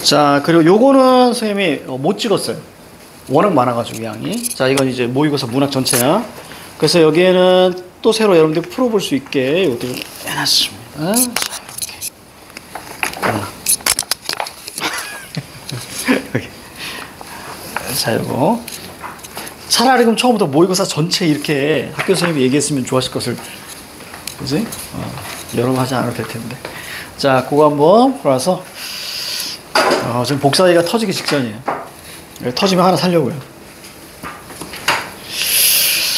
자, 그리고 요거는 선생님이 못 찍었어요. 워낙 많아가지고 양이. 자, 이건 이제 모의고사 문학 전체야. 그래서 여기에는 또 새로 여러분들 풀어볼 수 있게 이것도 좀 해놨습니다. 자, 이렇게. 자, 요거. 차라리 그럼 처음부터 모의고사 전체 이렇게 학교 선생님이 얘기했으면 좋았을 것을. 그지? 여러 번 하지 않아도 될 텐데. 자, 그거 한번 풀어서. 지금 복사기가 터지기 직전이에요. 터지면 하나 살려고요.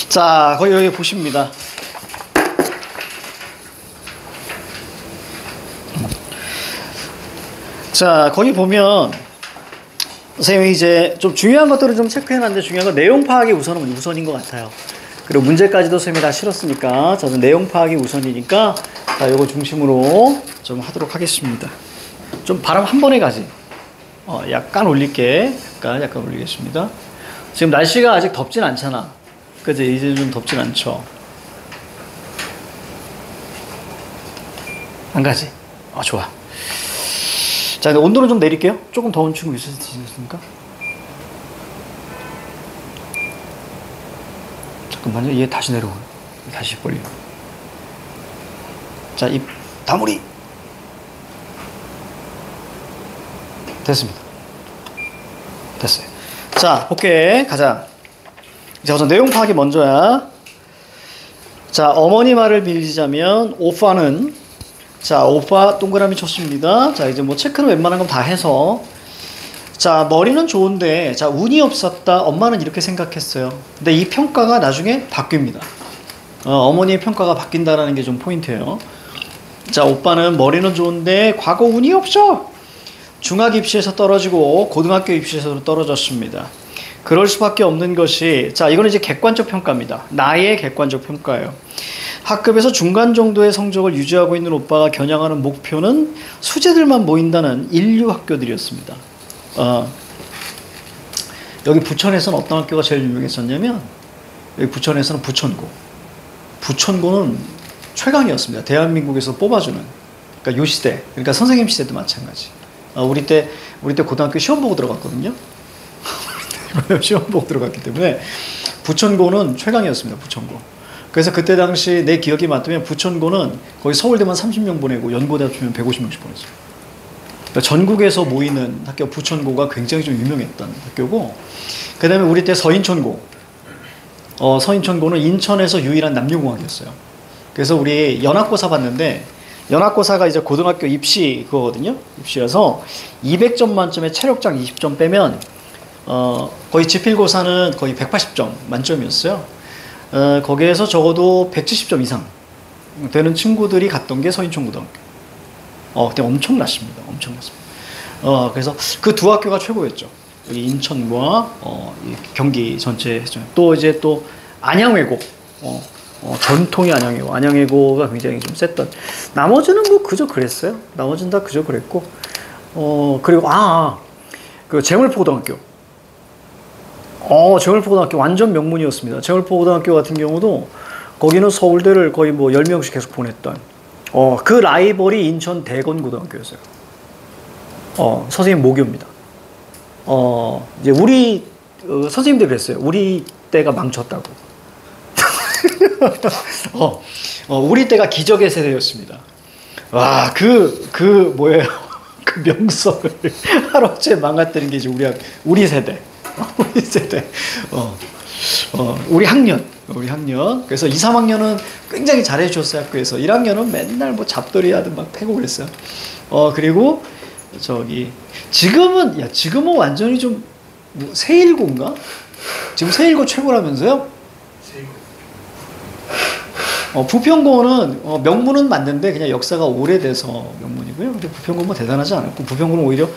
자, 거기 여기 보십니다. 자, 거기 보면 선생님이 이제 좀 중요한 것들을 좀 체크해놨는데 중요한 건 내용 파악이 우선인 것 같아요. 그리고 문제까지도 선생님이 다 실었으니까 저는 내용 파악이 우선이니까 자, 요거 중심으로 좀 하도록 하겠습니다. 좀 바람 한 번에 가지. 약간 올릴게. 약간 올리겠습니다. 지금 날씨가 아직 덥진 않잖아. 그치? 이제 좀 덥진 않죠. 안 가지? 좋아. 자, 근데 온도는 좀 내릴게요. 조금 더운 친구 있으십니까? 잠깐만요. 얘 다시 내려오네. 다시 벌려. 자, 입 다물이. 됐습니다. 됐어요. 자, 볼게. 가자. 자, 우선 내용 파악이 먼저야. 자, 어머니 말을 빌리자면 오빠는 자, 오빠 동그라미 쳤습니다. 자, 이제 뭐 체크는 웬만한 건 다 해서 자, 머리는 좋은데 자, 운이 없었다. 엄마는 이렇게 생각했어요. 근데 이 평가가 나중에 바뀝니다. 어머니의 평가가 바뀐다라는 게 좀 포인트예요. 자, 오빠는 머리는 좋은데 과거 운이 없어. 중학 입시에서 떨어지고 고등학교 입시에서도 떨어졌습니다. 그럴 수밖에 없는 것이 자, 이거는 이제 객관적 평가입니다. 나의 객관적 평가예요. 학급에서 중간 정도의 성적을 유지하고 있는 오빠가 겨냥하는 목표는 수재들만 모인다는 인류 학교들이었습니다. 여기 부천에서는 어떤 학교가 제일 유명했었냐면 여기 부천에서는 부천고. 부천고는 최강이었습니다. 대한민국에서 뽑아주는. 그러니까 요 시대, 그러니까 선생님 시대도 마찬가지. 우리 때 고등학교 시험 보고 들어갔거든요. 시험 보고 들어갔기 때문에 부천고는 최강이었습니다. 부천고. 그래서 그때 당시 내 기억이 맞다면 부천고는 거의 서울대만 30명 보내고 연고대 합치면 150명씩 보냈어요. 그러니까 전국에서 모이는 학교 부천고가 굉장히 좀 유명했던 학교고, 그 다음에 우리 때 서인천고. 서인천고는 인천에서 유일한 남녀공학이었어요. 그래서 우리 연합고사 봤는데 연합고사가 이제 고등학교 입시 그거거든요. 입시여서 200점 만점에 체력장 20점 빼면 거의 지필고사는 거의 180점 만점이었어요. 거기에서 적어도 170점 이상 되는 친구들이 갔던 게 서인천고등학교. 그때 엄청났습니다. 엄청났습니다. 그래서 그 두 학교가 최고였죠. 인천과 경기 전체. 또 이제 또 안양외고. 전통의 안양외고가 굉장히 좀 셌던. 나머지는 뭐 그저 그랬어요. 나머지는 다 그저 그랬고. 그리고 그 재물포고등학교. 재물포고등학교 완전 명문이었습니다. 재물포고등학교 같은 경우도 거기는 서울대를 거의 뭐 10명씩 계속 보냈던. 그 라이벌이 인천 대건고등학교였어요. 선생님 모교입니다. 이제 우리 선생님들 그랬어요. 우리 때가 망쳤다고. 우리 때가 기적의 세대였습니다. 와, 뭐예요? 그 명성을 하루아침에 망가뜨린 게 이제 우리 세대. 우리 세대. 우리 학년. 그래서 2, 3학년은 굉장히 잘해줬어요, 학교에서. 1학년은 맨날 뭐 잡돌이 하든 막 패고 그랬어요. 그리고 지금은 완전히 좀, 세일고인가? 지금 세일고 최고라면서요? 부평고는 명문은 맞는데 그냥 역사가 오래돼서 명문이고요. 근데 부평고 뭐 대단하지 않았고, 부평고는 오히려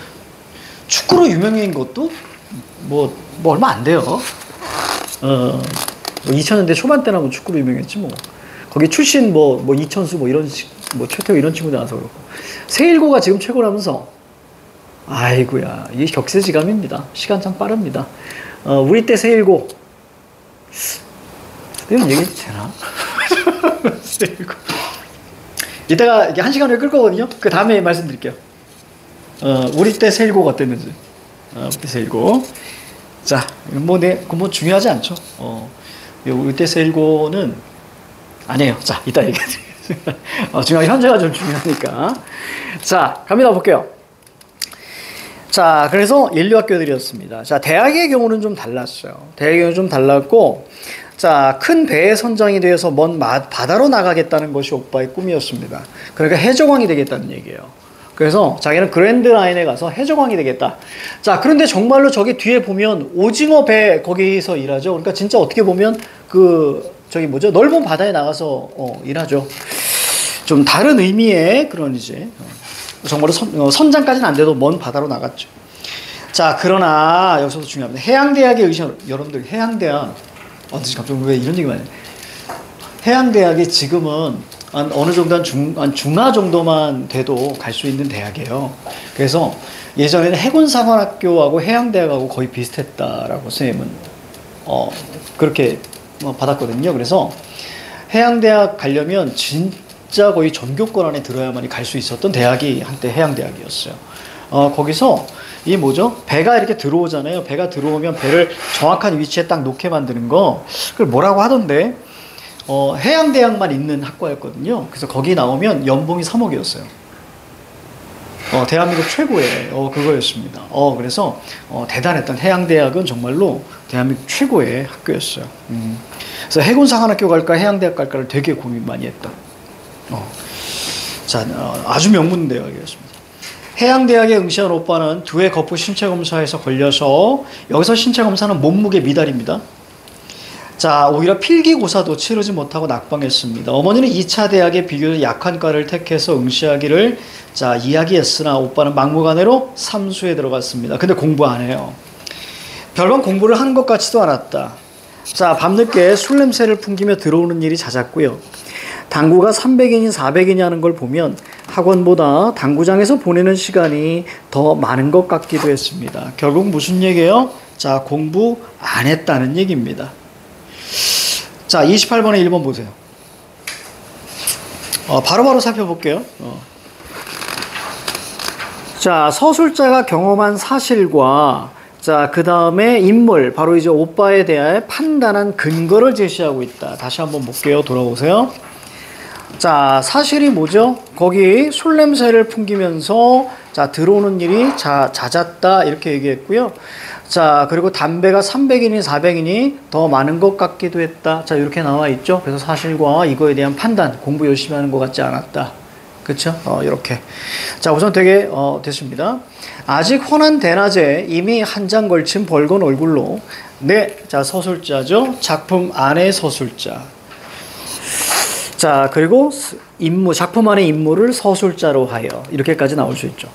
축구로 유명한 것도 뭐 얼마 안 돼요. 2000년대 초반 때나 뭐 축구로 유명했지 뭐. 거기 출신 뭐 이천수 최태우 이런 친구들 나와서 그렇고. 세일고가 지금 최고라면서. 아이고야, 이게 격세지감입니다. 시간 참 빠릅니다. 우리 때 세일고. 이런 얘기 되나? 세일고. 이따가 이게 1시간 후에 끌 거거든요. 그 다음에 말씀드릴게요. 우리 때 세일고가 어땠는지. 우리 때 세일고. 자, 그뭐 중요하지 않죠. 우리 때 세일고는 아니에요. 자, 이따 얘기하겠습니다. 중요한 현재가 좀 중요하니까. 자, 갑니다. 볼게요. 자, 그래서 인류학교들이었습니다. 자, 대학의 경우는 좀 달랐어요. 대학의 경우는 좀 달랐고, 자, 큰 배의 선장이 되어서 먼 바다로 나가겠다는 것이 오빠의 꿈이었습니다. 그러니까 해적왕이 되겠다는 얘기예요. 그래서 자기는 그랜드 라인에 가서 해적왕이 되겠다. 자, 그런데 정말로 저기 뒤에 보면 오징어 배 거기서 일하죠. 그러니까 진짜 어떻게 보면 넓은 바다에 나가서 일하죠. 좀 다른 의미의 그런 이제 정말로 선장까지는 안 돼도 먼 바다로 나갔죠. 자, 그러나 여기서도 중요합니다. 해양대학의 여러분들 해양대학 갑자기 왜 이런 얘기만 해? 해양대학이 지금은 어느 정도 한 중하 정도만 돼도 갈 수 있는 대학이에요. 그래서 예전에는 해군사관학교하고 해양대학하고 거의 비슷했다라고 선생님은 그렇게 받았거든요. 그래서 해양대학 가려면 진짜 거의 전교권 안에 들어야만이 갈 수 있었던 대학이 한때 해양대학이었어요. 거기서 배가 이렇게 들어오잖아요. 배가 들어오면 배를 정확한 위치에 딱 놓게 만드는 거, 그걸 뭐라고 하던데, 해양대학만 있는 학과였거든요. 그래서 거기 나오면 연봉이 3억이었어요. 대한민국 최고의, 그거였습니다. 그래서, 대단했던 해양대학은 정말로 대한민국 최고의 학교였어요. 그래서 해군사관학교 갈까, 해양대학 갈까를 되게 고민 많이 했다. 자, 아주 명문 대학이었습니다. 해양대학에 응시한 오빠는 2회 거푸 신체검사에서 걸려서, 여기서 신체검사는 몸무게 미달입니다. 자, 오히려 필기고사도 치르지 못하고 낙방했습니다. 어머니는 2차 대학에 비교적 약한 과를 택해서 응시하기를 이야기했으나 오빠는 막무가내로 삼수에 들어갔습니다. 근데 공부 안 해요. 별반 공부를 한 것 같지도 않았다. 자, 밤늦게 술 냄새를 풍기며 들어오는 일이 잦았고요. 당구가 300이니 400이니 하는 걸 보면 학원보다 당구장에서 보내는 시간이 더 많은 것 같기도 했습니다. 결국 무슨 얘기예요? 자, 공부 안 했다는 얘기입니다. 자, 28번에 1번 보세요. 바로바로 살펴볼게요. 자, 서술자가 경험한 사실과 그 다음에 인물, 바로 이제 오빠에 대해 판단한 근거를 제시하고 있다. 다시 한번 볼게요. 돌아오세요. 자, 사실이 뭐죠? 거기 술 냄새를 풍기면서 들어오는 일이 잦았다 이렇게 얘기했고요. 자, 그리고 담배가 300이니 400이니 더 많은 것 같기도 했다. 자, 이렇게 나와 있죠. 그래서 사실과 이거에 대한 판단, 공부 열심히 하는 것 같지 않았다. 그쵸? 이렇게. 자, 우선 되게 됐습니다. 아직 훤한 대낮에 이미 한 장 걸친 벌건 얼굴로 자, 서술자죠. 작품 안의 서술자. 자, 그리고 작품 안의 인물을 서술자로 하여 이렇게까지 나올 수 있죠.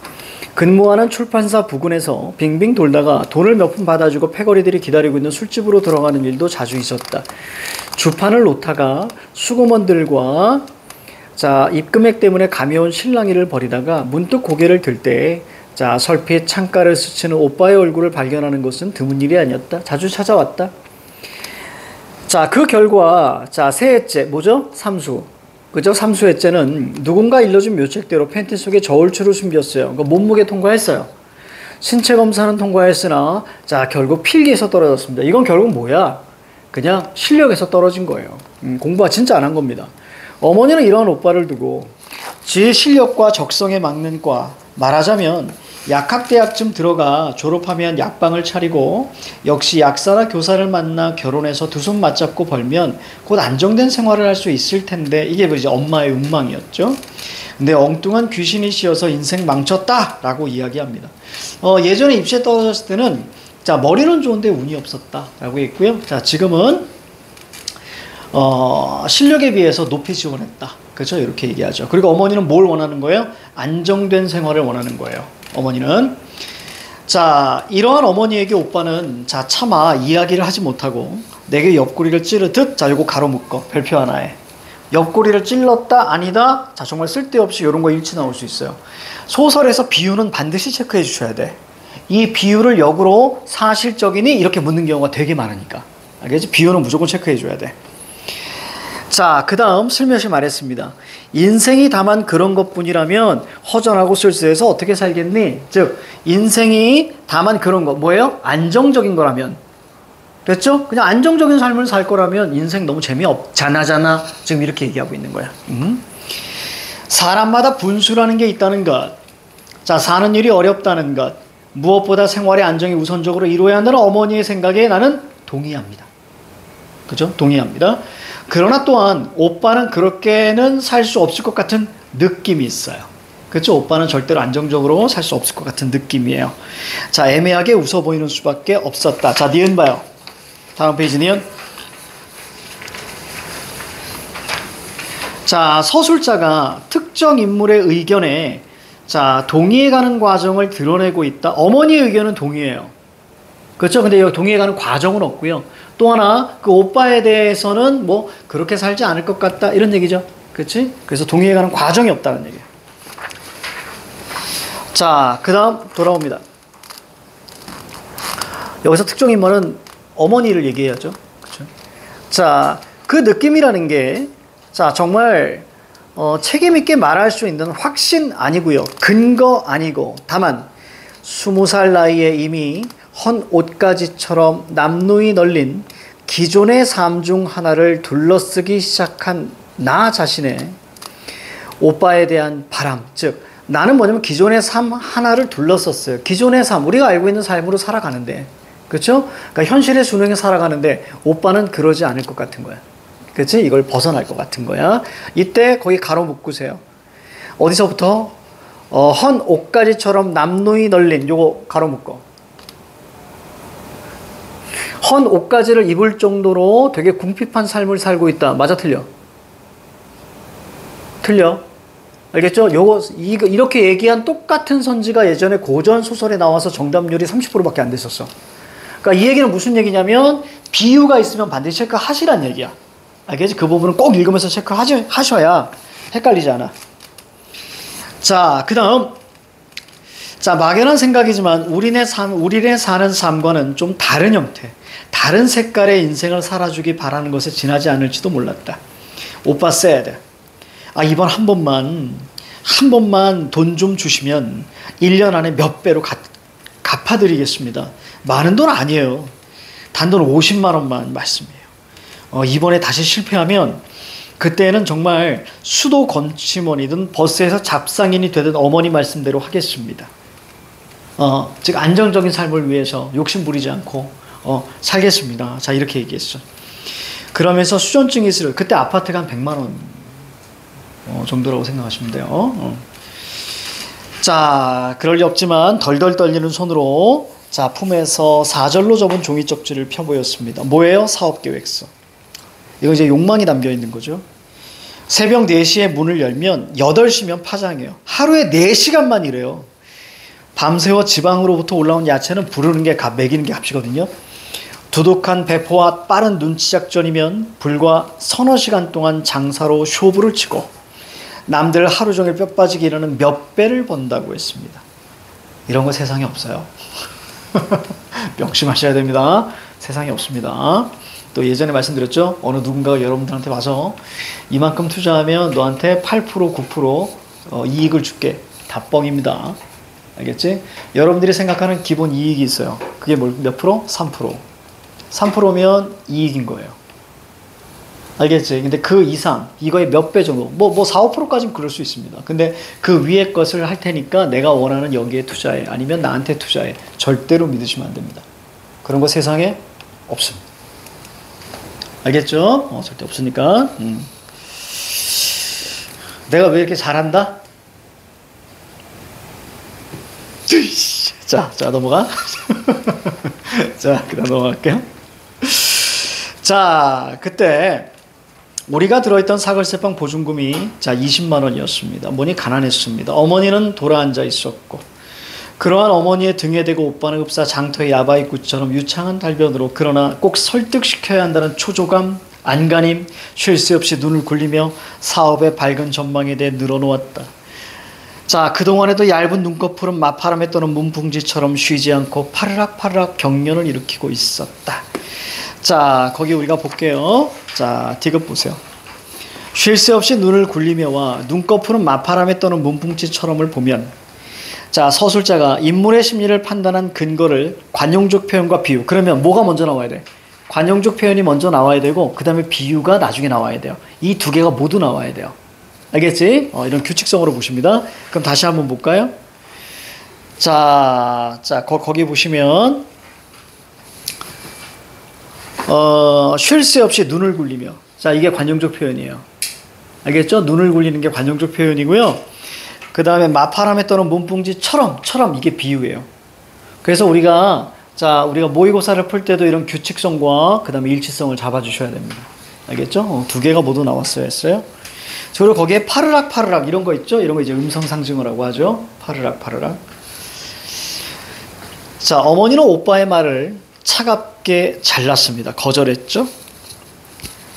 근무하는 출판사 부근에서 빙빙 돌다가 돈을 몇 푼 받아주고 패거리들이 기다리고 있는 술집으로 들어가는 일도 자주 있었다. 주판을 놓다가 수고먼들과 입금액 때문에 가벼운 실랑이를 벌이다가 문득 고개를 들 때 설핏 창가를 스치는 오빠의 얼굴을 발견하는 것은 드문 일이 아니었다. 자주 찾아왔다. 자, 그 결과, 세해째, 뭐죠? 삼수. 그죠? 삼수해째는 누군가 일러준 묘책대로 팬티 속에 저울추를 숨겼어요. 그러니까 몸무게 통과했어요. 신체 검사는 통과했으나, 결국 필기에서 떨어졌습니다. 이건 결국 뭐야? 그냥 실력에서 떨어진 거예요. 공부가 진짜 안 한 겁니다. 어머니는 이러한 오빠를 두고, 지의 실력과 적성에 맞는 과, 말하자면, 약학대학쯤 들어가 졸업하면 약방을 차리고 역시 약사나 교사를 만나 결혼해서 두 손 맞잡고 벌면 곧 안정된 생활을 할 수 있을 텐데, 이게 이제 엄마의 욕망이었죠. 근데 엉뚱한 귀신이 씌어서 인생 망쳤다 라고 이야기합니다. 예전에 입시에 떨어졌을 때는 머리는 좋은데 운이 없었다 라고 했고요. 지금은 실력에 비해서 높이 지원했다. 그렇죠? 이렇게 얘기하죠. 그리고 어머니는 뭘 원하는 거예요? 안정된 생활을 원하는 거예요. 어머니는. 이러한 어머니에게 오빠는 차마 이야기를 하지 못하고 내게 옆구리를 찌르듯, 요거 가로 묶어. 별표 하나에. 옆구리를 찔렀다, 아니다. 정말 쓸데없이 이런 거 일치 나올 수 있어요. 소설에서 비유는 반드시 체크해 주셔야 돼. 이 비유를 역으로 사실적이니? 이렇게 묻는 경우가 되게 많으니까. 알겠지? 비유는 무조건 체크해 줘야 돼. 자, 그 다음 슬며시 말했습니다. 인생이 다만 그런 것뿐이라면 허전하고 쓸쓸해서 어떻게 살겠니? 즉 인생이 다만 그런 것, 뭐예요? 안정적인 거라면, 됐죠? 그냥 안정적인 삶을 살 거라면 인생 너무 재미없잖아. 지금 이렇게 얘기하고 있는 거야. 사람마다 분수라는 게 있다는 것, 자, 사는 일이 어렵다는 것, 무엇보다 생활의 안정이 우선적으로 이루어야 한다는 어머니의 생각에 나는 동의합니다. 그죠? 동의합니다. 그러나 또한 오빠는 그렇게는 살 수 없을 것 같은 느낌이 있어요. 그렇죠? 오빠는 절대로 안정적으로 살 수 없을 것 같은 느낌이에요. 자, 애매하게 웃어 보이는 수밖에 없었다. 자, 니은 봐요. 다음 페이지 니은. 자, 서술자가 특정 인물의 의견에 자, 동의해가는 과정을 드러내고 있다. 어머니의 의견은 동의해요. 그렇죠? 근데 여기 동의해가는 과정은 없고요. 또 하나, 그 오빠에 대해서는 뭐 그렇게 살지 않을 것 같다 이런 얘기죠. 그렇지? 그래서 동의해가는 과정이 없다는 얘기예요. 자, 그 다음 돌아옵니다. 여기서 특정 인물은 어머니를 얘기해야죠. 그렇죠? 자, 그 느낌이라는 게 자, 정말 책임 있게 말할 수 있는 확신 아니고요. 근거 아니고 다만 20살 나이에 이미 헌 옷가지처럼 남루이 널린 기존의 삶 중 하나를 둘러쓰기 시작한 나 자신의 오빠에 대한 바람, 즉 나는 뭐냐면 기존의 삶 하나를 둘러섰어요. 기존의 삶, 우리가 알고 있는 삶으로 살아가는데, 그렇죠? 그러니까 현실의 순응에 살아가는데 오빠는 그러지 않을 것 같은 거야. 그렇지? 이걸 벗어날 것 같은 거야. 이때 거기 가로 묶으세요. 어디서부터? 헌 옷가지처럼 남루이 널린, 요거 가로 묶어. 헌 옷가지를 입을 정도로 되게 궁핍한 삶을 살고 있다. 맞아, 틀려? 틀려. 알겠죠? 이렇게 얘기한 똑같은 선지가 예전에 고전 소설에 나와서 정답률이 30%밖에 안 됐었어. 그러니까 이 얘기는 무슨 얘기냐면 비유가 있으면 반드시 체크하시란 얘기야. 알겠지? 그 부분은 꼭 읽으면서 체크하셔야 헷갈리지 않아. 자, 그 다음. 자, 막연한 생각이지만 우리네 사는 삶과는 좀 다른 형태, 다른 색깔의 인생을 살아주기 바라는 것에 지나지 않을지도 몰랐다. 오빠 said, 이번 한 번만 돈 좀 주시면 1년 안에 몇 배로 갚아드리겠습니다. 많은 돈 아니에요. 단돈 50만 원만 말씀이에요. 이번에 다시 실패하면 그때는 정말 수도 건축원이든 버스에서 잡상인이 되든 어머니 말씀대로 하겠습니다. 즉 안정적인 삶을 위해서 욕심 부리지 않고 살겠습니다. 자, 이렇게 얘기했어. 그러면서 수전증이 있을 그때 아파트가 한 100만 원 정도라고 생각하시면 돼요. 자, 그럴 리 없지만 덜덜 떨리는 손으로 자, 품에서 4절로 접은 종이 쪽지를 펴보였습니다. 뭐예요? 사업계획서. 이거 이제 욕망이 담겨 있는 거죠. 새벽 4시에 문을 열면 8시면 파장이에요. 하루에 4시간만 일해요. 밤새워 지방으로부터 올라온 야채는 부르는 게 먹이는 게 값이거든요. 두둑한 배포와 빠른 눈치 작전이면 불과 서너 시간 동안 장사로 쇼부를 치고 남들 하루 종일 뼈 빠지게 일하는 몇 배를 번다고 했습니다. 이런 거 세상에 없어요. 명심하셔야 됩니다. 세상에 없습니다. 또 예전에 말씀드렸죠. 어느 누군가가 여러분들한테 와서 이만큼 투자하면 너한테 8%, 9% 이익을 줄게. 다 뻥입니다. 알겠지? 여러분들이 생각하는 기본 이익이 있어요. 그게 몇 프로? 3%. 3%면 이익인 거예요. 알겠지? 근데 그 이상, 이거의 몇 배 정도, 4, 5%까지는 그럴 수 있습니다. 근데 그 위에 것을 할 테니까 내가 원하는 여기에 투자해. 아니면 나한테 투자해. 절대로 믿으시면 안 됩니다. 그런 거 세상에 없습니다. 알겠죠? 절대 없으니까. 내가 왜 이렇게 잘한다? 자, 넘어가. 자, 그 다음 넘어갈게요. 자, 그때 우리가 들어있던 사글세빵 보증금이 자 20만 원이었습니다. 어머니 가난했습니다. 어머니는 돌아앉아 있었고 그러한 어머니의 등에 대고 오빠는 흡사 장터의 야바이꾼처럼 유창한 달변으로 그러나 꼭 설득시켜야 한다는 초조감, 안간힘, 쉴 새 없이 눈을 굴리며 사업의 밝은 전망에 대해 늘어놓았다. 자, 그동안에도 얇은 눈꺼풀은 마파람에 떠는 문풍지처럼 쉬지 않고 파르락파르락 경련을 일으키고 있었다. 자, 거기 우리가 볼게요. 자, 디귿 보세요. 쉴 새 없이 눈을 굴리며와 눈꺼풀은 맞바람에 떠는 문풍지처럼을 보면 자 서술자가 인물의 심리를 판단한 근거를 관용적 표현과 비유 그러면 뭐가 먼저 나와야 돼? 관용적 표현이 먼저 나와야 되고 그 다음에 비유가 나중에 나와야 돼요. 이 두 개가 모두 나와야 돼요. 알겠지? 이런 규칙성으로 보십니다. 그럼 다시 한번 볼까요? 자 거기 보시면 쉴 새 없이 눈을 굴리며 자 이게 관용적 표현이에요. 알겠죠? 눈을 굴리는 게 관용적 표현이고요. 그 다음에 맞바람에 떠는 문풍지처럼 이게 비유예요. 그래서 우리가 모의고사를 풀 때도 이런 규칙성과 그 다음에 일치성을 잡아주셔야 됩니다. 알겠죠? 두 개가 모두 나왔어야 했어요. 그리고 거기에 파르락 이런 거 있죠? 이런 거 이제 음성 상징어라고 하죠. 파르락. 자, 어머니는 오빠의 말을 차갑게 잘랐습니다. 거절했죠?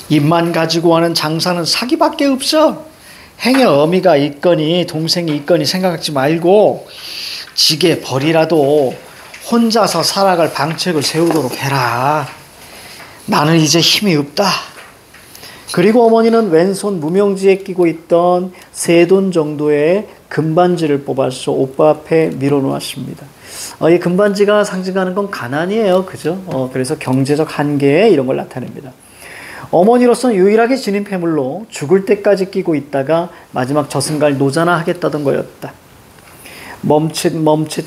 입만 가지고 하는 장사는 사기밖에 없어. 행여 어미가 있거니 동생이 있거니 생각하지 말고 지게 벌이라도 혼자서 살아갈 방책을 세우도록 해라. 나는 이제 힘이 없다. 그리고 어머니는 왼손 무명지에 끼고 있던 세 돈 정도의 금반지를 뽑아서 오빠 앞에 밀어놓았습니다. 이 금반지가 상징하는 건 가난이에요. 그죠? 그래서 경제적 한계 이런 걸 나타냅니다. 어머니로서는 유일하게 지닌 폐물로 죽을 때까지 끼고 있다가 마지막 저승갈 노자나 하겠다던 거였다. 멈칫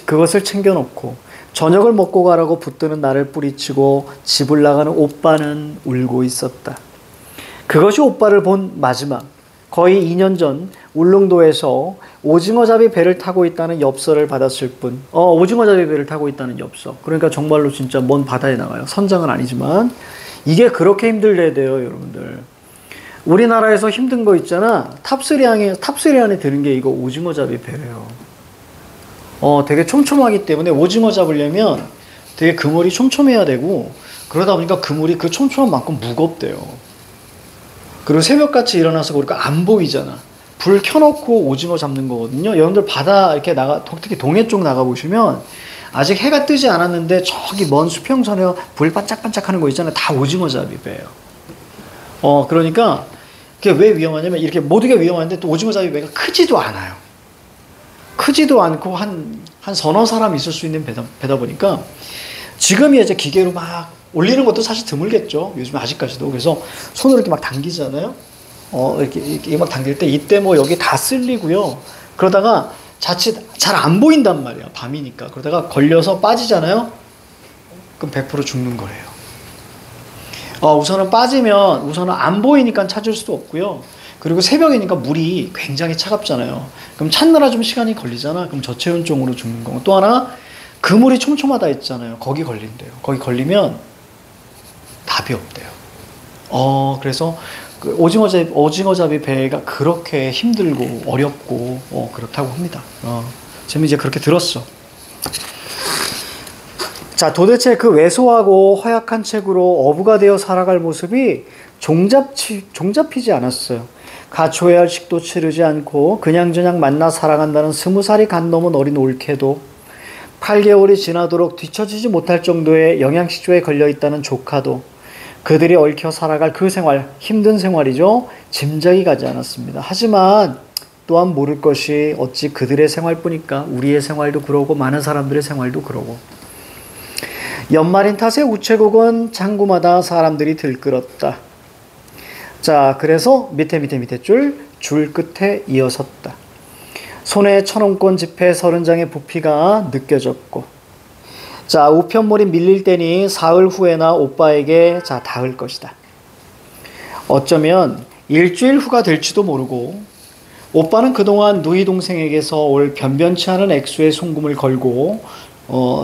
그것을 챙겨놓고 저녁을 먹고 가라고 붙드는 나를 뿌리치고 집을 나가는 오빠는 울고 있었다. 그것이 오빠를 본 마지막 거의 2년 전 울릉도에서 오징어잡이 배를 타고 있다는 엽서를 받았을 뿐. 오징어잡이 배를 타고 있다는 엽서. 그러니까 정말로 진짜 먼 바다에 나가요. 선장은 아니지만 이게 그렇게 힘들대야 돼요, 여러분들. 우리나라에서 힘든 거 있잖아. 탑3 안에 드는 게 이거 오징어잡이 배예요. 되게 촘촘하기 때문에 오징어 잡으려면 되게 그물이 촘촘해야 되고 그러다 보니까 그물이 그 촘촘한 만큼 무겁대요. 그리고 새벽같이 일어나서 우리가 안 보이잖아. 불 켜놓고 오징어 잡는 거거든요. 여러분들 바다 이렇게 특히 동해 쪽 나가보시면 아직 해가 뜨지 않았는데 저기 먼 수평선에 불 반짝반짝 하는 거 있잖아요. 다 오징어 잡이 배예요. 그러니까 그게 왜 위험하냐면 이렇게 모두가 위험한데 또 오징어 잡이 배가 크지도 않아요. 크지도 않고 한 서너 사람 있을 수 있는 배다 보니까 지금이 이제 기계로 막 올리는 것도 사실 드물겠죠. 요즘 아직까지도. 그래서 손으로 이렇게 막 당기잖아요. 이렇게 막 당길 때 이때 뭐 여기 다 쓸리고요. 그러다가 자칫 잘 안 보인단 말이야. 밤이니까. 그러다가 걸려서 빠지잖아요. 그럼 100% 죽는 거예요. 우선은 빠지면 우선은 안 보이니까 찾을 수도 없고요. 그리고 새벽이니까 물이 굉장히 차갑잖아요. 그럼 찾느라 좀 시간이 걸리잖아. 그럼 저체온증으로 죽는 거고. 또 하나 그물이 촘촘하다 했잖아요. 거기 걸린대요. 거기 걸리면 답이 없대요. 그래서 그 오징어잡이 배가 그렇게 힘들고 어렵고 그렇다고 합니다. 저는 이제 그렇게 들었어. 자, 도대체 그 왜소하고 허약한 책으로 어부가 되어 살아갈 모습이 종잡히지 않았어요. 갖춰야 할 식도 치르지 않고 그냥저냥 만나 살아간다는 20살이 간 넘은 어린 올케도 8개월이 지나도록 뒤처지지 못할 정도의 영양실조에 걸려있다는 조카도 그들이 얽혀 살아갈 그 생활, 힘든 생활이죠. 짐작이 가지 않았습니다. 하지만 또한 모를 것이 어찌 그들의 생활뿐일까? 우리의 생활도 그러고 많은 사람들의 생활도 그러고. 연말인 탓에 우체국은 장구마다 사람들이 들끓었다. 자, 그래서 밑에 줄 끝에 이어섰다. 손에 1,000원권 지폐 30장의 부피가 느껴졌고 자, 우편물이 밀릴 때니 사흘 후에나 오빠에게 닿을 것이다. 어쩌면 일주일 후가 될지도 모르고 오빠는 그동안 누이 동생에게서 올 변변치 않은 액수의 송금을 걸고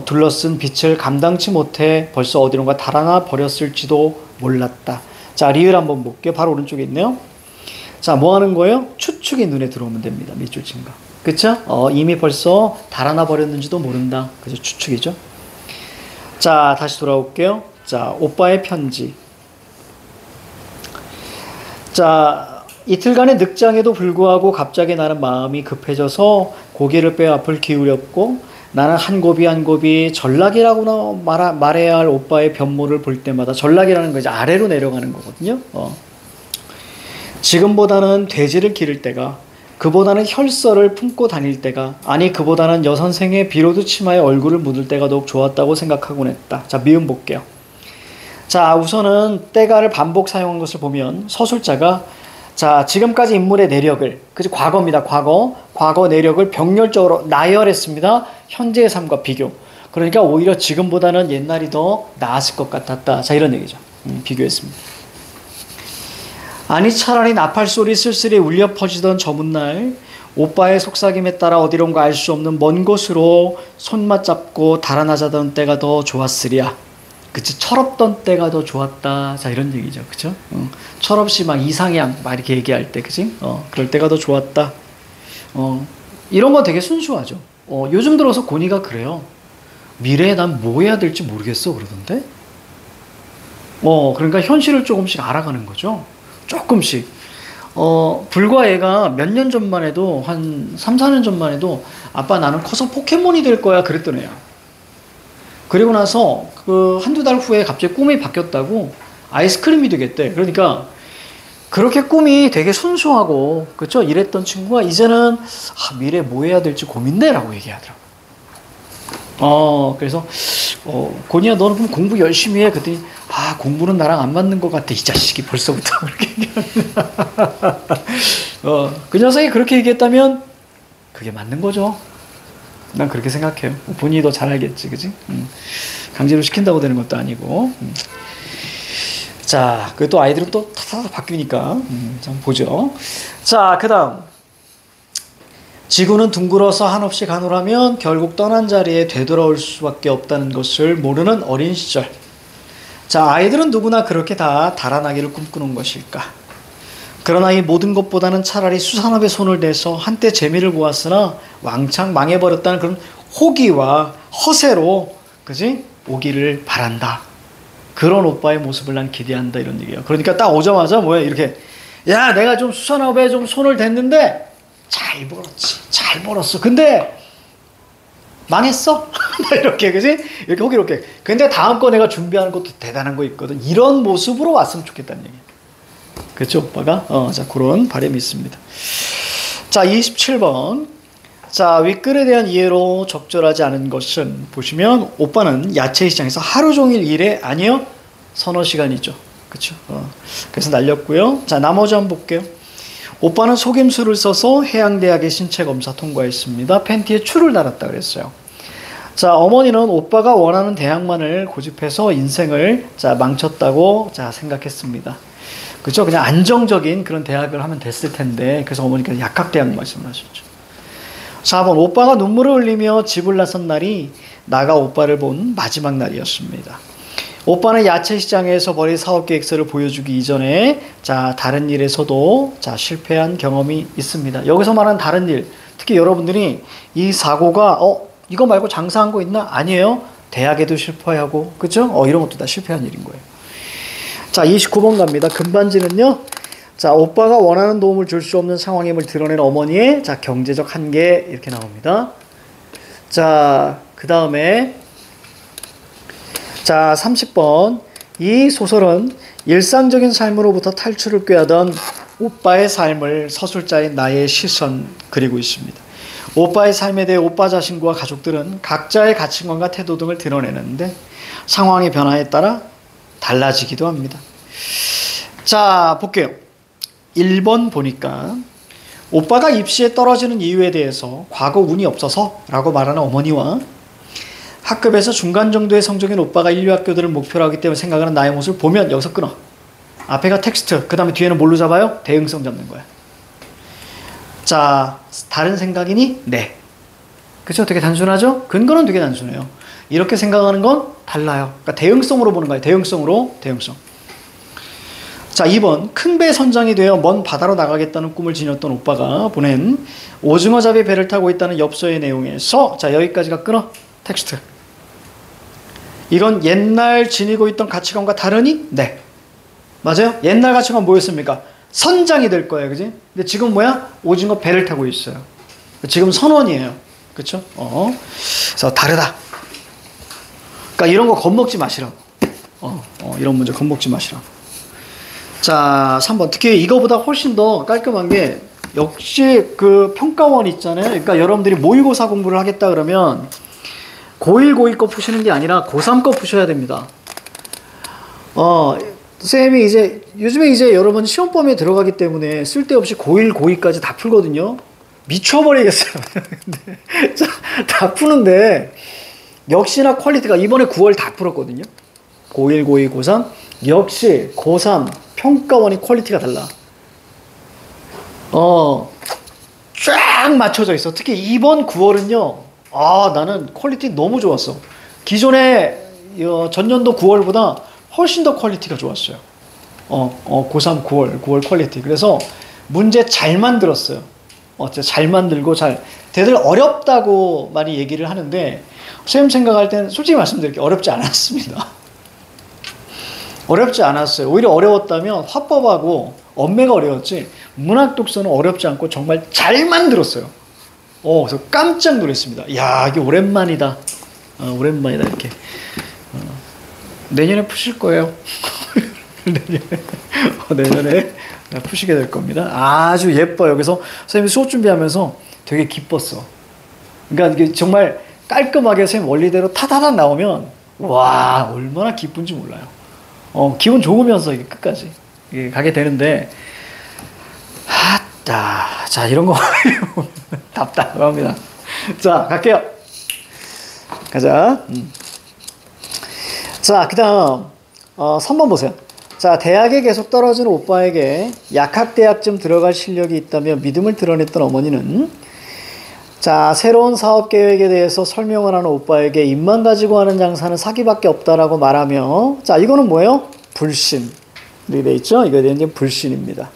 둘러쓴 빛을 감당치 못해 벌써 어디론가 달아나 버렸을지도 몰랐다. 자, 리을 한번 볼게요. 바로 오른쪽에 있네요. 자, 뭐 하는 거예요? 추측이 눈에 들어오면 됩니다. 밑줄 친 거. 그쵸? 이미 벌써 달아나 버렸는지도 모른다. 그죠? 추측이죠. 자, 다시 돌아올게요. 자, 오빠의 편지. 자, 이틀간의 늑장에도 불구하고 갑자기 나는 마음이 급해져서 고개를 빼어 앞을 기울였고 나는 한 곱이 한 곱이 전락이라고 말해야 할 오빠의 변모를 볼 때마다 전락이라는 거 이제 아래로 내려가는 거거든요. 지금보다는 돼지를 기를 때가, 그보다는 혈서를 품고 다닐 때가, 아니 그보다는 여선생의 비로드 치마에 얼굴을 묻을 때가 더욱 좋았다고 생각하곤 했다. 자, 미음 볼게요. 자, 우선은 때가를 반복 사용한 것을 보면 서술자가 자, 지금까지 인물의 내력을, 그치, 과거입니다. 과거 내력을 병렬적으로 나열했습니다. 현재의 삶과 비교. 그러니까 오히려 지금보다는 옛날이 더 나았을 것 같았다. 자, 이런 얘기죠. 비교했습니다. 아니 차라리 나팔소리 쓸쓸히 울려 퍼지던 저문날 오빠의 속삭임에 따라 어디론가 알 수 없는 먼 곳으로 손맞잡고 달아나자던 때가 더 좋았으랴. 그치, 철없던 때가 더 좋았다. 자, 이런 얘기죠. 그쵸? 철없이 막 이상향 막 이렇게 얘기할 때, 그치? 그럴 때가 더 좋았다. 이런 거 되게 순수하죠. 요즘 들어서 고니가 그래요. 미래에 난 뭐 해야 될지 모르겠어. 그러던데? 그러니까 현실을 조금씩 알아가는 거죠. 조금씩. 불과 얘가 몇 년 전만 해도, 한 3, 4년 전만 해도, 아빠 나는 커서 포켓몬이 될 거야. 그랬던 애야. 그리고 나서 그 한두 달 후에 갑자기 꿈이 바뀌었다고 아이스크림이 되겠대. 그러니까 그렇게 꿈이 되게 순수하고, 그쵸? 이랬던 친구가 이제는 미래에 뭐 해야 될지 고민돼 라고 얘기하더라고. 그래서 고니야 너는 그럼 공부 열심히 해. 그랬더니 공부는 나랑 안 맞는 것 같아. 이 자식이 벌써부터 그렇게 얘기합니다. 그 녀석이 그렇게 얘기했다면 그게 맞는 거죠. 난 그렇게 생각해요. 본인이 더 잘 알겠지, 그지? 강제로 시킨다고 되는 것도 아니고. 자, 그 또 아이들은 또 타타타 바뀌니까. 좀 보죠. 자, 그 다음. 지구는 둥글어서 한없이 가노라면 결국 떠난 자리에 되돌아올 수밖에 없다는 것을 모르는 어린 시절. 자, 아이들은 누구나 그렇게 다 달아나기를 꿈꾸는 것일까? 그러나 이 모든 것보다는 차라리 수산업에 손을 대서 한때 재미를 보았으나 왕창 망해버렸다는 그런 호기와 허세로, 그지? 오기를 바란다. 그런 오빠의 모습을 난 기대한다. 이런 얘기예요. 그러니까 딱 오자마자 뭐야? 이렇게, 야, 내가 좀 수산업에 좀 손을 댔는데 잘 벌었지. 잘 벌었어. 근데 망했어. 이렇게, 그지? 이렇게 호기롭게. 근데 다음 거 내가 준비하는 것도 대단한 거 있거든. 이런 모습으로 왔으면 좋겠다는 얘기예요. 그렇죠, 오빠가? 자, 그런 바람이 있습니다. 자, 27번. 자, 윗글에 대한 이해로 적절하지 않은 것은 보시면 오빠는 야채 시장에서 하루 종일 일해. 아니요, 서너 시간이죠. 그렇죠? 그래서 날렸고요. 자, 나머지 한번 볼게요. 오빠는 속임수를 써서 해양대학의 신체검사 통과했습니다. 팬티에 추를 달았다 그랬어요. 자, 어머니는 오빠가 원하는 대학만을 고집해서 인생을 망쳤다고 생각했습니다. 그죠? 그냥 안정적인 그런 대학을 하면 됐을 텐데, 그래서 어머니께서 약학대학 말씀을 하셨죠. 4번, 오빠가 눈물을 흘리며 집을 나선 날이 나가 오빠를 본 마지막 날이었습니다. 오빠는 야채 시장에서 벌인 사업 계획서를 보여주기 이전에 다른 일에서도 실패한 경험이 있습니다. 여기서 말하는 다른 일, 특히 여러분들이 이 사고가 이거 말고 장사한 거 있나? 아니에요. 대학에도 실패하고, 그죠? 이런 것도 다 실패한 일인 거예요. 자, 29번 갑니다. 금반지는요. 자, 오빠가 원하는 도움을 줄 수 없는 상황임을 드러낸 어머니의 경제적 한계 이렇게 나옵니다. 자, 그 다음에 자, 30번. 이 소설은 일상적인 삶으로부터 탈출을 꾀하던 오빠의 삶을 서술자인 나의 시선 그리고 있습니다. 오빠의 삶에 대해 오빠 자신과 가족들은 각자의 가치관과 태도 등을 드러내는데 상황의 변화에 따라 달라지기도 합니다. 자, 볼게요. 1번 보니까 오빠가 입시에 떨어지는 이유에 대해서 과거 운이 없어서 라고 말하는 어머니와 학급에서 중간 정도의 성적인 오빠가 인류학교들을 목표로 하기 때문에 생각하는 나의 모습을 보면 여기서 끊어. 앞에가 텍스트, 그 다음에 뒤에는 뭘로 잡아요? 대응성 잡는 거야. 자, 다른 생각이니? 네. 그쵸? 되게 단순하죠? 근거는 되게 단순해요. 이렇게 생각하는 건 달라요. 그러니까 대응성으로 보는 거예요. 대응성으로, 대응성. 자, 2번. 큰 배 선장이 되어 먼 바다로 나가겠다는 꿈을 지녔던 오빠가 보낸 오징어잡이 배를 타고 있다는 엽서의 내용에서 자, 여기까지가 끊어. 텍스트. 이건 옛날 지니고 있던 가치관과 다르니? 네. 맞아요? 옛날 가치관 뭐였습니까? 선장이 될 거예요. 그지? 근데 지금 뭐야? 오징어 배를 타고 있어요. 지금 선원이에요. 그쵸? 그래서 다르다. 그러니까 이런 거 겁먹지 마시라고. 이런 문제 겁먹지 마시라고. 자, 3번. 특히 이거보다 훨씬 더 깔끔한 게 역시 그 평가원 있잖아요. 그러니까 여러분들이 모의고사 공부를 하겠다 그러면 고1, 고2 거 푸시는 게 아니라 고3 거 푸셔야 됩니다. 쌤이 이제 요즘에 이제 여러분 시험범위에 들어가기 때문에 쓸데없이 고1, 고2까지 다 풀거든요. 미쳐버리겠어요. 자, 다 푸는데 역시나 퀄리티가 이번에 9월 다 풀었거든요. 고1, 고2, 고3 역시 고3 평가원이 퀄리티가 달라. 쫙 맞춰져 있어. 특히 이번 9월은요. 나는 퀄리티 너무 좋았어. 기존에 전년도 9월보다 훨씬 더 퀄리티가 좋았어요. 고3 9월 퀄리티. 그래서 문제 잘 만들었어요. 진짜 잘 만들고 대들 어렵다고 많이 얘기를 하는데 선생님 생각할 때는 솔직히 말씀드릴게요. 어렵지 않았습니다. 어렵지 않았어요. 오히려 어려웠다면 화법하고 언매가 어려웠지 문학 독서는 어렵지 않고 정말 잘 만들었어요. 그래서 깜짝 놀랐습니다. 야, 이게 오랜만이다. 오랜만이다 이렇게. 내년에 푸실 거예요. 내년에 푸시게 될 겁니다. 아주 예뻐요. 그래서 선생님이 수업 준비하면서 되게 기뻤어. 그러니까 이게 정말 깔끔하게 선생님 원리대로 타다닥 나오면 와, 얼마나 기쁜지 몰라요. 기분 좋으면서 이게 끝까지 가게 되는데 자, 이런 거 답답합니다. 자, 갈게요. 가자. 자, 그 다음 3번 보세요. 자, 대학에 계속 떨어지는 오빠에게 약학대학쯤 들어갈 실력이 있다며 믿음을 드러냈던 어머니는 자, 새로운 사업 계획에 대해서 설명을 하는 오빠에게 입만 가지고 하는 장사는 사기밖에 없다라고 말하며 자, 이거는 뭐예요? 불신. 이렇게 돼 있죠? 이거에 대한 불신입니다.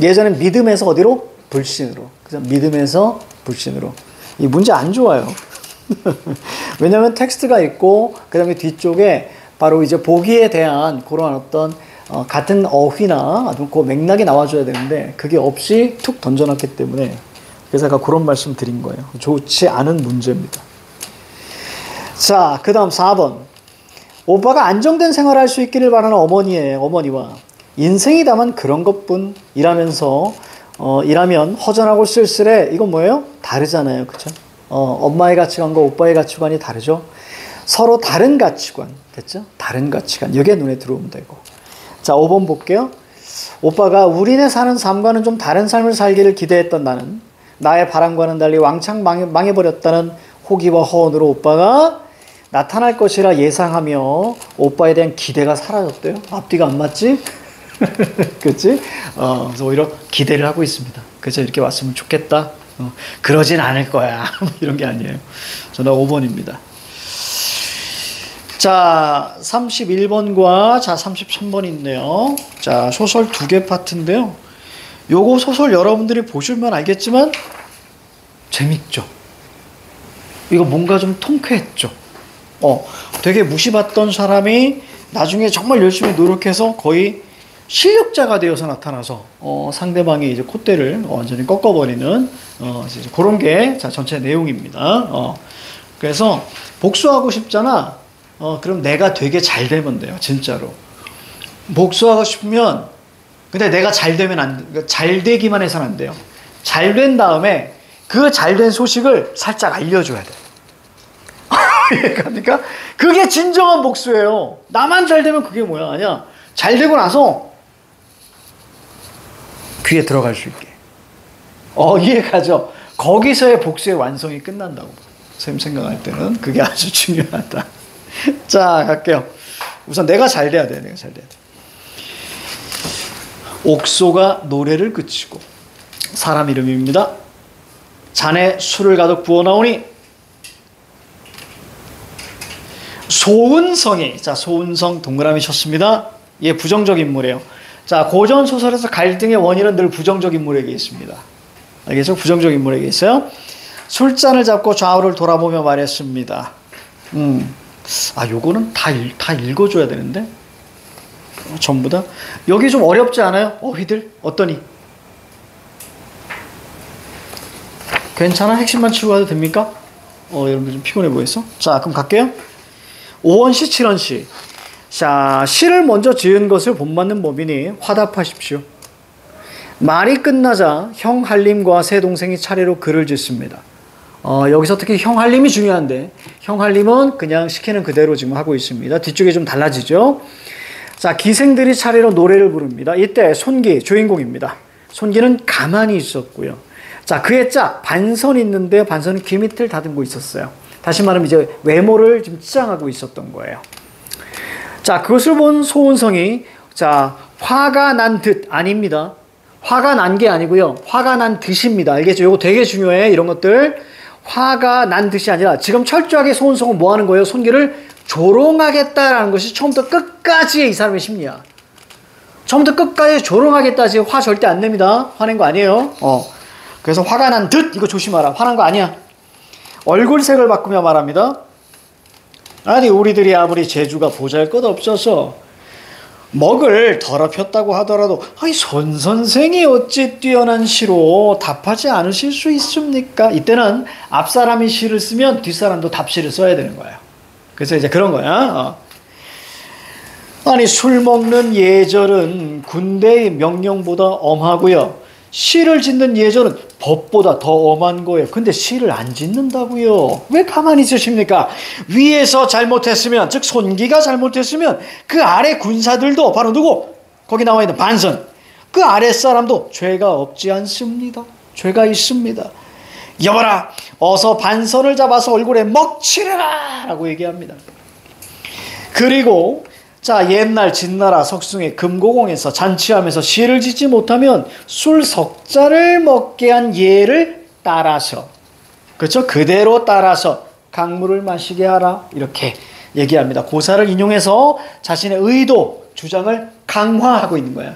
예전엔 믿음에서 어디로? 불신으로. 그래서 믿음에서 불신으로. 이 문제 안 좋아요. 왜냐하면 텍스트가 있고 그 다음에 뒤쪽에 바로 이제 보기에 대한 그런 어떤 같은 어휘나 그 맥락이 나와줘야 되는데 그게 없이 툭 던져놨기 때문에 그래서 제가 그런 말씀 드린 거예요. 좋지 않은 문제입니다. 자, 그 다음 4번. 오빠가 안정된 생활을 할 수 있기를 바라는 어머니와 인생이 다만 그런 것뿐 이라면 허전하고 쓸쓸해. 이건 뭐예요? 다르잖아요. 그쵸? 엄마의 가치관과 오빠의 가치관이 다르죠. 서로 다른 가치관. 됐죠? 다른 가치관. 이게 눈에 들어오면 되고. 자, 5번 볼게요. 오빠가 우리네 사는 삶과는 좀 다른 삶을 살기를 기대했던 나는 나의 바람과는 달리 왕창 망해버렸다는 호기와 허언으로 오빠가 나타날 것이라 예상하며 오빠에 대한 기대가 사라졌대요. 앞뒤가 안 맞지? 그치? 그래서 오히려 기대를 하고 있습니다. 그래서 이렇게 왔으면 좋겠다. 그러진 않을 거야. 이런 게 아니에요. 저는 5번입니다. 자, 31번과 자, 33번 있네요. 자, 소설 2개 파트인데요. 요거 소설 여러분들이 보시면 알겠지만 재밌죠? 이거 뭔가 좀 통쾌했죠? 되게 무시받던 사람이 나중에 정말 열심히 노력해서 거의 실력자가 되어서 나타나서 상대방의 이제 콧대를 완전히 꺾어버리는 이제 그런 게 자, 전체 내용입니다. 그래서 복수하고 싶잖아. 그럼 내가 되게 잘 되면 돼요. 진짜로. 복수하고 싶으면 근데 내가 잘 되면 잘 되기만 해서는 안 돼요. 잘 된 다음에 그 잘 된 소식을 살짝 알려줘야 돼. 그러니까 그게 진정한 복수예요. 나만 잘 되면 그게 뭐야? 아니야. 잘 되고 나서 귀에 들어갈 수 있게. 이해가죠? 거기서의 복수의 완성이 끝난다고. 선생님 생각할 때는 그게 아주 중요하다. 자, 갈게요. 우선 내가 잘 돼야 돼. 내가 잘 돼야 돼. 옥소가 노래를 그치고 사람 이름입니다. 잔에 술을 가득 부어나오니 소은성이 자, 소은성 동그라미 쳤습니다. 얘 부정적 인물이에요. 자, 고전 소설에서 갈등의 원인은 늘 부정적 인물에게 있습니다. 알겠죠? 부정적 인물에게 있어요. 술잔을 잡고 좌우를 돌아보며 말했습니다. 요거는 다 읽어줘야 되는데 전부 다 여기 좀 어렵지 않아요? 어휘들 어떠니? 괜찮아? 핵심만 치고 가도 됩니까? 여러분들 좀 피곤해 보였어? 자, 그럼 갈게요. 5원시 7원시 자, 시를 먼저 지은 것을 본받는 법이니 화답하십시오. 말이 끝나자 형 한림과 새 동생이 차례로 글을 짓습니다. 여기서 특히 형 한림이 중요한데, 형 한림은 그냥 시키는 그대로 지금 하고 있습니다. 뒤쪽에 좀 달라지죠. 자, 기생들이 차례로 노래를 부릅니다. 이때 손기, 주인공입니다. 손기는 가만히 있었고요. 자, 그의 짝, 반선이 있는데 반선은 귀 밑을 다듬고 있었어요. 다시 말하면 이제 외모를 좀 치장하고 있었던 거예요. 자, 그것을 본 소은성이, 자, 화가 난 듯, 아닙니다. 화가 난 게 아니고요. 화가 난 듯입니다. 알겠죠? 이거 되게 중요해. 이런 것들. 화가 난 듯이 아니라 지금 철저하게 소은성은 뭐 하는 거예요? 손기를 조롱하겠다라는 것이 처음부터 끝까지의 이 사람의 심리야. 처음부터 끝까지 조롱하겠다지 화 절대 안 냅니다. 화낸 거 아니에요. 그래서 화가 난 듯 이거 조심하라. 화난 거 아니야. 얼굴색을 바꾸며 말합니다. 아니 우리들이 아무리 재주가 보잘것없어서 먹을 더럽혔다고 하더라도 아니 손 선생이 어찌 뛰어난 시로 답하지 않으실 수 있습니까? 이때는 앞사람이 시를 쓰면 뒷사람도 답시를 써야 되는 거예요. 그래서 이제 그런 거야. 아니 술 먹는 예절은 군대의 명령보다 엄하고요. 시를 짓는 예절은 법보다 더 엄한 거예요. 근데 시를 안 짓는다고요. 왜 가만히 있으십니까? 위에서 잘못했으면, 즉 손기가 잘못했으면 그 아래 군사들도 바로 누구? 거기 나와 있는 반선. 그 아래 사람도 죄가 없지 않습니다. 죄가 있습니다. 여봐라, 어서 반선을 잡아서 얼굴에 먹칠해라 라고 얘기합니다. 그리고 자, 옛날 진나라 석숭의 금고공에서 잔치하면서 시를 짓지 못하면 술 석자를 먹게 한 예를 따라서, 그렇죠? 그대로 따라서 강물을 마시게 하라 이렇게 얘기합니다. 고사를 인용해서 자신의 의도, 주장을 강화하고 있는 거야.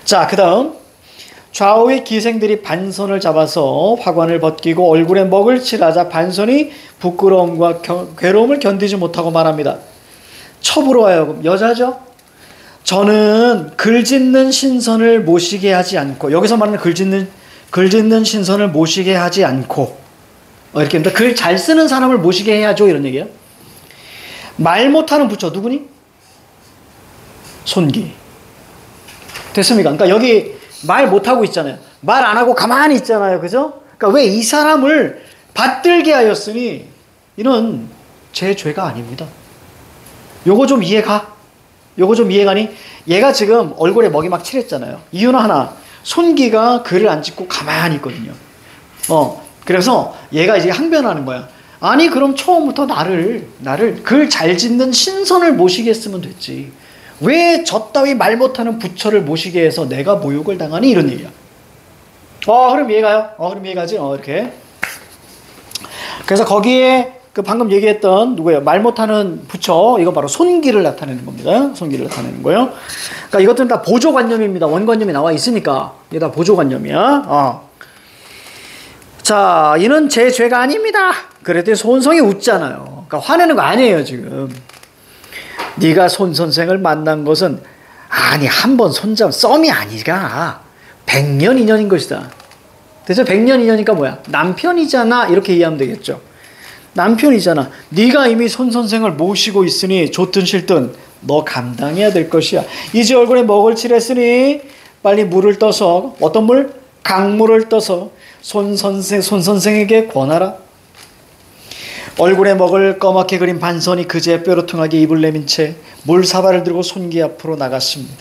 자, 그 다음 좌우의 기생들이 반선을 잡아서 화관을 벗기고 얼굴에 먹을 칠하자 반선이 부끄러움과 괴로움을 견디지 못하고 말합니다. 첩으로 하여금, 여자죠? 저는 글 짓는 신선을 모시게 하지 않고, 여기서 말하는 글 짓는 신선을 모시게 하지 않고, 이렇게 합니다. 글 잘 쓰는 사람을 모시게 해야죠. 이런 얘기예요. 말 못하는 부처, 누구니? 손기. 됐습니까? 그러니까 여기 말 못하고 있잖아요. 말 안 하고 가만히 있잖아요. 그죠? 그러니까 왜 이 사람을 받들게 하였으니, 이는 제 죄가 아닙니다. 요거 좀 이해가? 요거 좀 이해가니? 얘가 지금 얼굴에 먹이 막 칠했잖아요. 이유는 하나, 손기가 글을 안 찍고 가만히 있거든요. 그래서 얘가 이제 항변하는 거야. 아니 그럼 처음부터 나를 글 잘 짓는 신선을 모시게 했으면 됐지. 왜 저 따위 말 못하는 부처를 모시게 해서 내가 모욕을 당하니? 이런 얘기야. 그럼 이해가요? 그럼 이해가지? 이렇게. 그래서 거기에 그 방금 얘기했던 누구예요? 말 못하는 부처, 이거 바로 손기를 나타내는 겁니다. 손기를 나타내는 거예요. 그러니까 이것들은 다 보조관념입니다. 원관념이 나와 있으니까 이게 다 보조관념이야. 자, 이는 제 죄가 아닙니다. 그랬더니 손성이 웃잖아요. 그러니까 화내는 거 아니에요 지금. 네가 손 선생을 만난 것은 아니 한 번 손잡 썸이 아니라 100년 인연인 것이다. 그래서 100년 인연이니까 뭐야? 남편이잖아. 이렇게 이해하면 되겠죠. 남편이잖아. 네가 이미 손 선생을 모시고 있으니 좋든 싫든 너 감당해야 될 것이야. 이제 얼굴에 먹을 칠했으니 빨리 물을 떠서, 어떤 물? 강물을 떠서 손 선생에게 권하라. 얼굴에 먹을 꺼맣게 그린 반선이 그제 뾰루퉁하게 입을 내민 채 물사발을 들고 손기 앞으로 나갔습니다.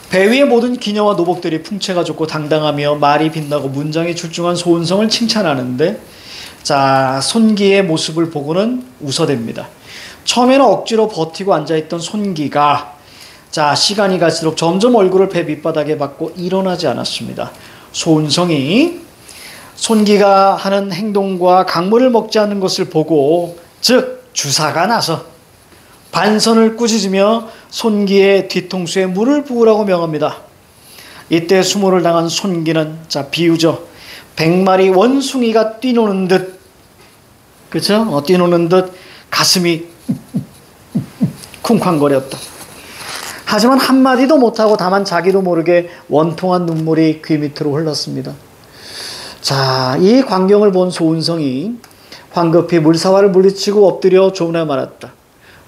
배 위의 모든 기녀와 노복들이 풍채가 좋고 당당하며 말이 빛나고 문장이 출중한 소은성을 칭찬하는데, 자, 손기의 모습을 보고는 웃어댑니다. 처음에는 억지로 버티고 앉아있던 손기가, 자, 시간이 갈수록 점점 얼굴을 배 밑바닥에 박고 일어나지 않았습니다. 소은성이 손기가 하는 행동과 강물을 먹지 않는 것을 보고, 즉 주사가 나서 반선을 꾸짖으며 손기의 뒤통수에 물을 부으라고 명합니다. 이때 수모를 당한 손기는, 자, 비유죠. 100마리 원숭이가 뛰노는 듯, 그렇죠? 뛰노는 듯 가슴이 쿵쾅거렸다. 하지만 한마디도 못하고 다만 자기도 모르게 원통한 눈물이 귀 밑으로 흘렀습니다. 자, 이 광경을 본 소은성이 황급히 물사화를 물리치고 엎드려 조문해 말았다.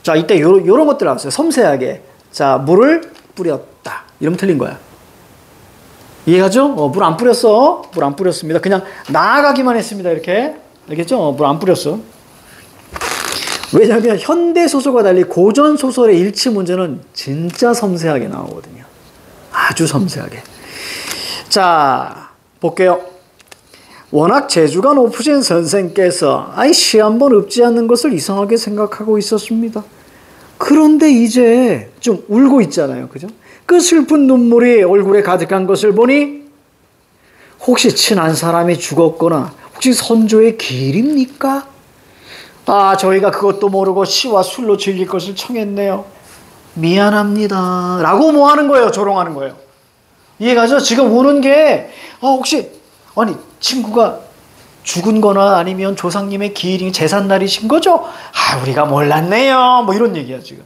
자, 이때 요런 것들 나왔어요. 섬세하게. 자, 물을 뿌렸다. 이러면 틀린 거야. 이해가죠? 물 안 뿌렸어. 물 안 뿌렸습니다. 그냥 나아가기만 했습니다. 이렇게. 알겠죠? 물 안 뿌렸어. 왜냐하면 현대소설과 달리 고전소설의 일치 문제는 진짜 섬세하게 나오거든요. 아주 섬세하게. 자, 볼게요. 워낙 재주가 높으신 선생께서 시한번 읊지 않는 것을 이상하게 생각하고 있었습니다. 그런데 이제 좀 울고 있잖아요. 그죠? 그 슬픈 눈물이 얼굴에 가득한 것을 보니 혹시 친한 사람이 죽었거나 혹시 선조의 길입니까? 저희가 그것도 모르고 시와 술로 즐길 것을 청했네요. 미안합니다. 라고 뭐 하는 거예요? 조롱하는 거예요. 이해가죠? 지금 우는 게 혹시 친구가 죽은 거나 아니면 조상님의 기일이 제삿날이신 거죠? 우리가 몰랐네요. 뭐 이런 얘기야 지금.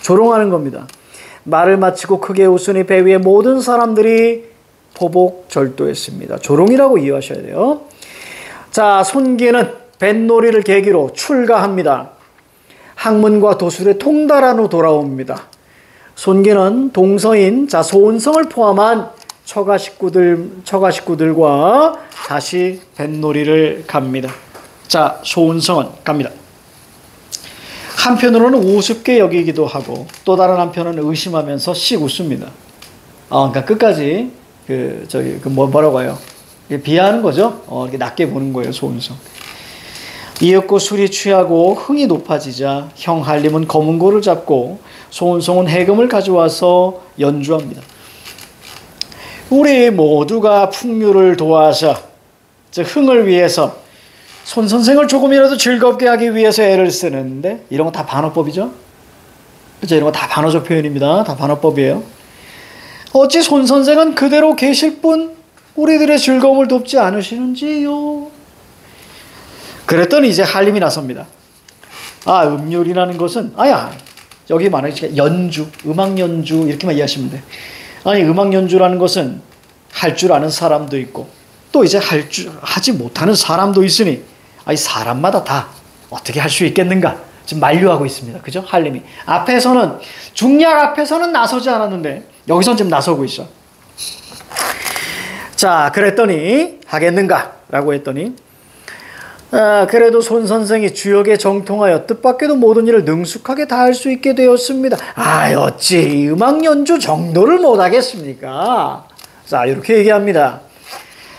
조롱하는 겁니다. 말을 마치고 크게 웃으니 배 위에 모든 사람들이 포복절도했습니다. 조롱이라고 이해하셔야 돼요. 자, 손기는 뱃놀이를 계기로 출가합니다. 학문과 도술에 통달한 후 돌아옵니다. 손기는 동서인 소은성을 포함한 처가 식구들과 다시 뱃놀이를 갑니다. 자, 소은성은 갑니다. 한편으로는 우습게 여기기도 하고 또 다른 한편은 의심하면서 씩 웃습니다. 그러니까 끝까지 뭐라고 해요? 비하하는 거죠. 이렇게 낮게 보는 거예요, 소은성. 이윽고 술이 취하고 흥이 높아지자 형 한림은 검은고를 잡고 소은성은 해금을 가져와서 연주합니다. 우리 모두가 풍류를 도와서 즉 흥을 위해서 손 선생을 조금이라도 즐겁게 하기 위해서 애를 쓰는데 이런 거 다 반어법이죠. 그렇죠? 이런 거 다 반어적 표현입니다. 다 반어법이에요. 어찌 손 선생은 그대로 계실 뿐 우리들의 즐거움을 돕지 않으시는지요? 그랬더니 이제 한림이 나섭니다. 음률이라는 것은 여기 말하는 연주, 음악 연주 이렇게만 이해하시면 돼. 음악 연주라는 것은 할 줄 아는 사람도 있고 또 이제 하지 못하는 사람도 있으니 사람마다 다 어떻게 할 수 있겠는가 지금 만류하고 있습니다. 그죠? 한림이 앞에서는 중략 앞에서는 나서지 않았는데 여기서는 지금 나서고 있어. 자, 그랬더니 하겠는가 라고 했더니 그래도 손 선생이 주역에 정통하여 뜻밖에도 모든 일을 능숙하게 다 할 수 있게 되었습니다. 어찌 음악 연주 정도를 못하겠습니까? 자, 이렇게 얘기합니다.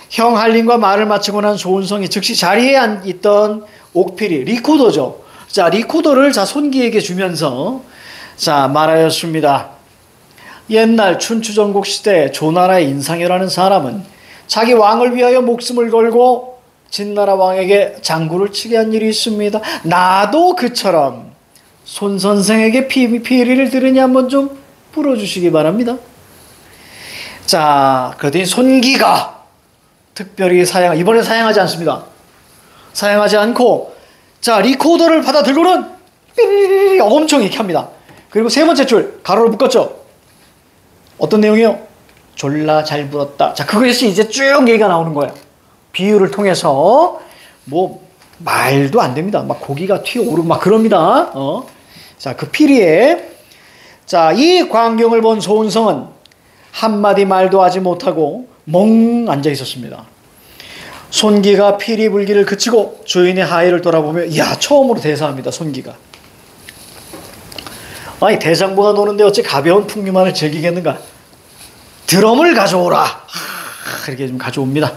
형 한림과 말을 마치고 난 소은성이 즉시 자리에 있던 옥필이 리코더죠. 자, 리코더를 손기에게 주면서 말하였습니다. 옛날 춘추전국 시대 조나라의 인상이라는 사람은 자기 왕을 위하여 목숨을 걸고 진나라 왕에게 장구를 치게 한 일이 있습니다. 나도 그처럼 손 선생에게 피리를 들으니 한번 좀 불어주시기 바랍니다. 자, 그랬더니 손기가 특별히 이번에 사양하지 않습니다. 사양하지 않고 리코더를 받아 들고는 삐리리리 엄청 이렇게 합니다. 그리고 세 번째 줄 가로를 묶었죠. 어떤 내용이요? 졸라 잘 불었다. 자, 그것이 이제 쭉 얘기가 나오는 거예요. 비유를 통해서 말도 안 됩니다. 막 고기가 튀어오르고 막 그럽니다. 자, 그 피리에 이 광경을 본 소은성은 한마디 말도 하지 못하고 멍 앉아 있었습니다. 손기가 피리 불기를 그치고 주인의 하의를 돌아보며 처음으로 대사합니다. 손기가. 대장부가 노는데 어찌 가벼운 풍류만을 즐기겠는가? 드럼을 가져오라. 이렇게 좀 가져옵니다.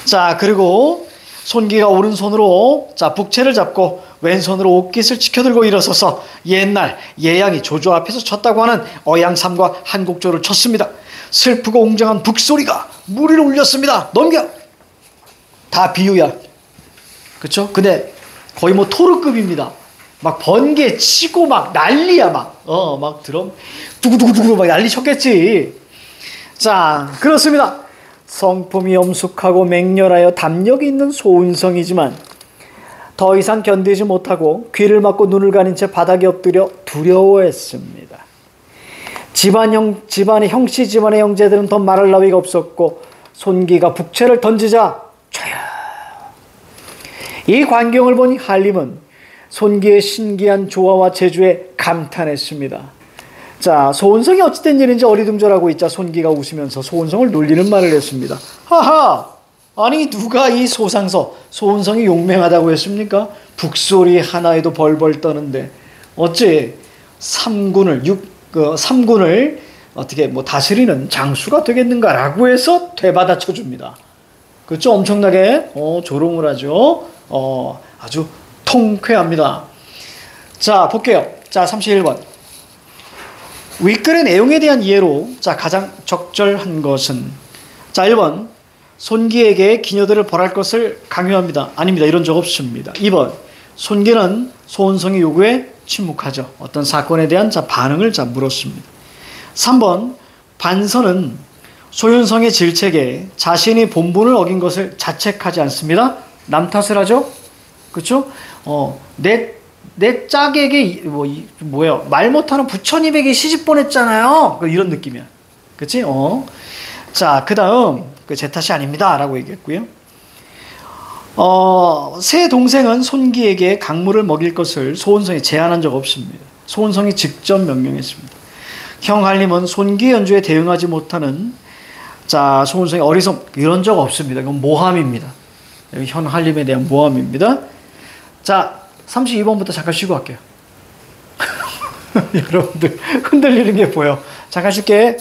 자, 그리고 손기가 오른손으로 북채를 잡고 왼손으로 옷깃을 치켜들고 일어서서 옛날 예양이 조조 앞에서 쳤다고 하는 어양삼과 한국조를 쳤습니다. 슬프고 웅장한 북소리가 무리를 울렸습니다. 넘겨! 다 비유야. 그쵸? 근데 거의 토르급입니다. 막 번개 치고 막 난리야 막 드럼 두구두구두구 막 난리 쳤겠지. 자, 그렇습니다. 성품이 엄숙하고 맹렬하여 담력이 있는 소은성이지만 더 이상 견디지 못하고 귀를 막고 눈을 가린 채 바닥에 엎드려 두려워했습니다. 집안의 형씨 집안의 형제들은 더 말할 나위가 없었고 손기가 북채를 던지자 촤야. 이 광경을 보니 한림은 손기의 신기한 조화와 재주에 감탄했습니다. 자, 소은성이 어찌된 일인지 어리둥절하고 있자 손기가 웃으면서 소은성을 놀리는 말을 했습니다. 하하! 아니 누가 이 소상서 소은성이 용맹하다고 했습니까? 북소리 하나에도 벌벌 떠는데 어째 삼군을 어떻게 뭐 다스리는 장수가 되겠는가라고 해서 되받아쳐 줍니다. 그렇죠? 엄청나게 조롱을 하죠. 아주 통쾌합니다. 자, 볼게요. 자, 31번. 윗글의 내용에 대한 이해로 자, 가장 적절한 것은 자, 1번. 손기에게 기녀들을 벌할 것을 강요합니다. 아닙니다. 이런 적 없습니다. 2번. 손기는 소은성의 요구에 침묵하죠. 어떤 사건에 대한 자, 반응을 자, 물었습니다. 3번. 반선은 소윤성의 질책에 자신이 본분을 어긴 것을 자책하지 않습니다. 남 탓을 하죠. 그렇죠? 내 짝에게 뭐예요? 말 못하는 부처님에게 시집 보냈잖아요. 이런 느낌이야. 그렇지? 자, 그다음 제 탓이 아닙니다. 라고 얘기했고요. 새 동생은 손기에게 강물을 먹일 것을 소은성이 제안한 적 없습니다. 소은성이 직접 명령했습니다. 형 한림은 손기 연주에 대응하지 못하는 자, 소은성이 어리석 이런 적 없습니다. 이건 모함입니다. 여기 현 한림에 대한 모함입니다. 자, 32번부터 잠깐 쉬고 갈게요. 여러분들 흔들리는 게 보여. 잠깐 쉴게.